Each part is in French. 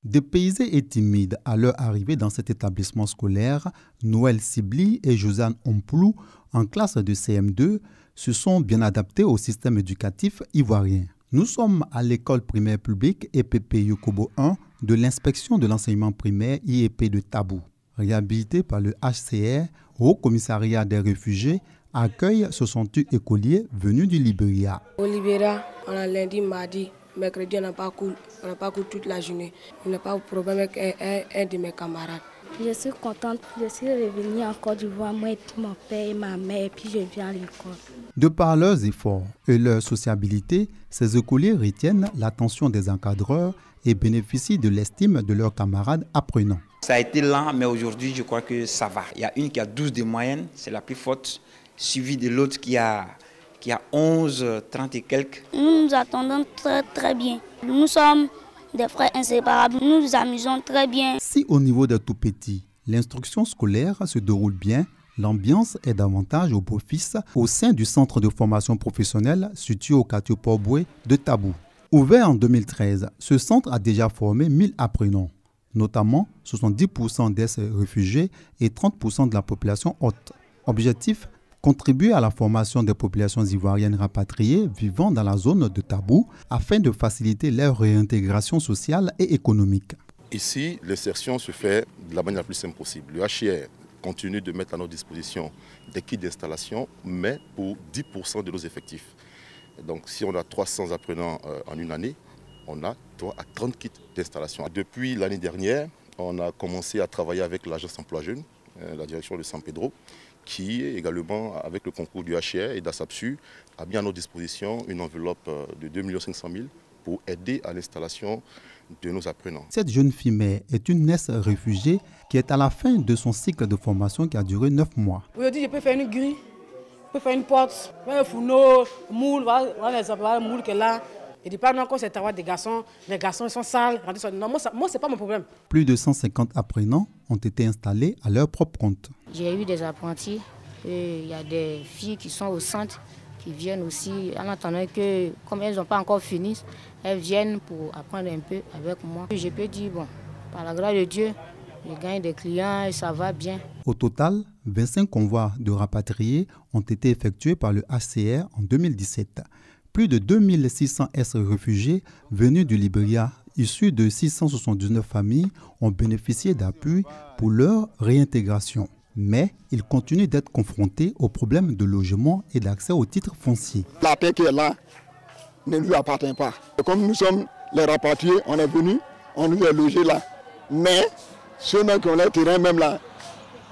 Dépaysés et timides à leur arrivée dans cet établissement scolaire, Noël Sibli et Josiane Omplou, en classe de CM2, se sont bien adaptés au système éducatif ivoirien. Nous sommes à l'école primaire publique EPP Yokobo 1 de l'inspection de l'enseignement primaire IEP de Tabou. Réhabilité par le HCR, Haut Commissariat des réfugiés, accueille 68 écoliers venus du Libéria. Au Libéria, on a lundi, mardi, mercredi, on n'a pas cours toute la journée. Il n'y a pas de problème avec un de mes camarades. Je suis contente, je suis revenue en Côte d'Ivoire, moi et puis mon père et ma mère, et puis je viens à l'école. De par leurs efforts et leur sociabilité, ces écoliers retiennent l'attention des encadreurs et bénéficient de l'estime de leurs camarades apprenants. Ça a été lent, mais aujourd'hui, je crois que ça va. Il y a une qui a 12 de moyenne, c'est la plus forte, suivie de l'autre qui a 11, 30 et quelques. Nous nous attendons très bien. Nous sommes des frères inséparables, nous nous amusons très bien. Si au niveau des tout-petits, l'instruction scolaire se déroule bien, l'ambiance est davantage au beau-fils au sein du centre de formation professionnelle situé au quartier Port-Boué de Tabou. Ouvert en 2013, ce centre a déjà formé 1000 apprenants, notamment 70% d'ex-réfugiés et 30% de la population haute. Objectif : contribuer à la formation des populations ivoiriennes rapatriées vivant dans la zone de Tabou afin de faciliter leur réintégration sociale et économique. Ici, l'insertion se fait de la manière la plus simple possible. Le HCR continue de mettre à notre disposition des kits d'installation, mais pour 10% de nos effectifs. Donc si on a 300 apprenants en une année, on a 3 à 30 kits d'installation. Depuis l'année dernière, on a commencé à travailler avec l'agence emploi jeune, la direction de San Pedro, qui également, avec le concours du HCR et d'ASAPSU, a mis à notre disposition une enveloppe de 2 500 000 pour aider à l'installation de nos apprenants. Cette jeune fille mère est une ex-réfugiée qui est à la fin de son cycle de formation qui a duré 9 mois. Aujourd'hui, je peux faire une grille, je peux faire une porte, un fourneau, moule, voilà les moules qu'elle a. Et pas non, quand c'est le travail des garçons, les garçons ils sont sales. Non, moi, ce n'est pas mon problème. Plus de 150 apprenants ont été installés à leur propre compte. J'ai eu des apprentis, il y a des filles qui sont au centre, qui viennent aussi, en attendant que, comme elles n'ont pas encore fini, elles viennent pour apprendre un peu avec moi. Je peux dire, bon, par la grâce de Dieu, je gagne des clients et ça va bien. Au total, 25 convois de rapatriés ont été effectués par le HCR en 2017. Plus de 2600 ex-réfugiés venus du Libéria, issus de 679 familles, ont bénéficié d'appui pour leur réintégration. Mais ils continuent d'être confrontés aux problèmes de logement et d'accès aux titres fonciers. La terre qui est là ne lui appartient pas. Comme nous sommes les rapatriés, on est venus, on nous est logés là. Mais ceux-là qui ont les terrains même là,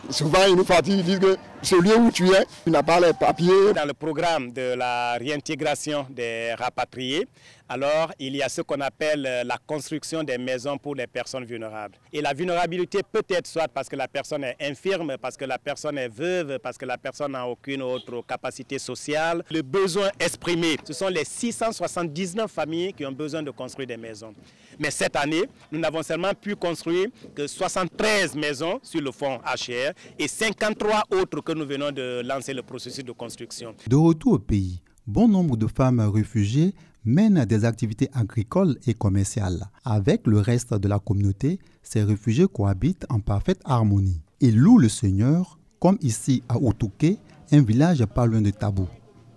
souvent ils nous fatiguent, ils disent que celui où tu es, tu n'as pas les papiers. Dans le programme de la réintégration des rapatriés, alors il y a ce qu'on appelle la construction des maisons pour les personnes vulnérables. Et la vulnérabilité peut être soit parce que la personne est infirme, parce que la personne est veuve, parce que la personne n'a aucune autre capacité sociale. Le besoin exprimé, ce sont les 679 familles qui ont besoin de construire des maisons. Mais cette année, nous n'avons seulement pu construire que 73 maisons sur le fonds HCR et 53 autres que nous venons de lancer le processus de construction. De retour au pays, bon nombre de femmes réfugiées mènent des activités agricoles et commerciales. Avec le reste de la communauté, ces réfugiés cohabitent en parfaite harmonie. Ils louent le Seigneur, comme ici à Outouké, un village pas loin de Tabou.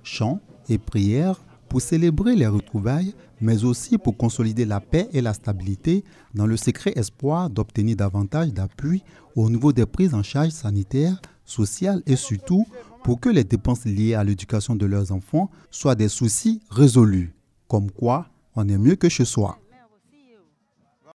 Chants et prières pour célébrer les retrouvailles, mais aussi pour consolider la paix et la stabilité dans le secret espoir d'obtenir davantage d'appui au niveau des prises en charge sanitaires, sociales et surtout pour que les dépenses liées à l'éducation de leurs enfants soient des soucis résolus. Comme quoi, on est mieux que chez soi.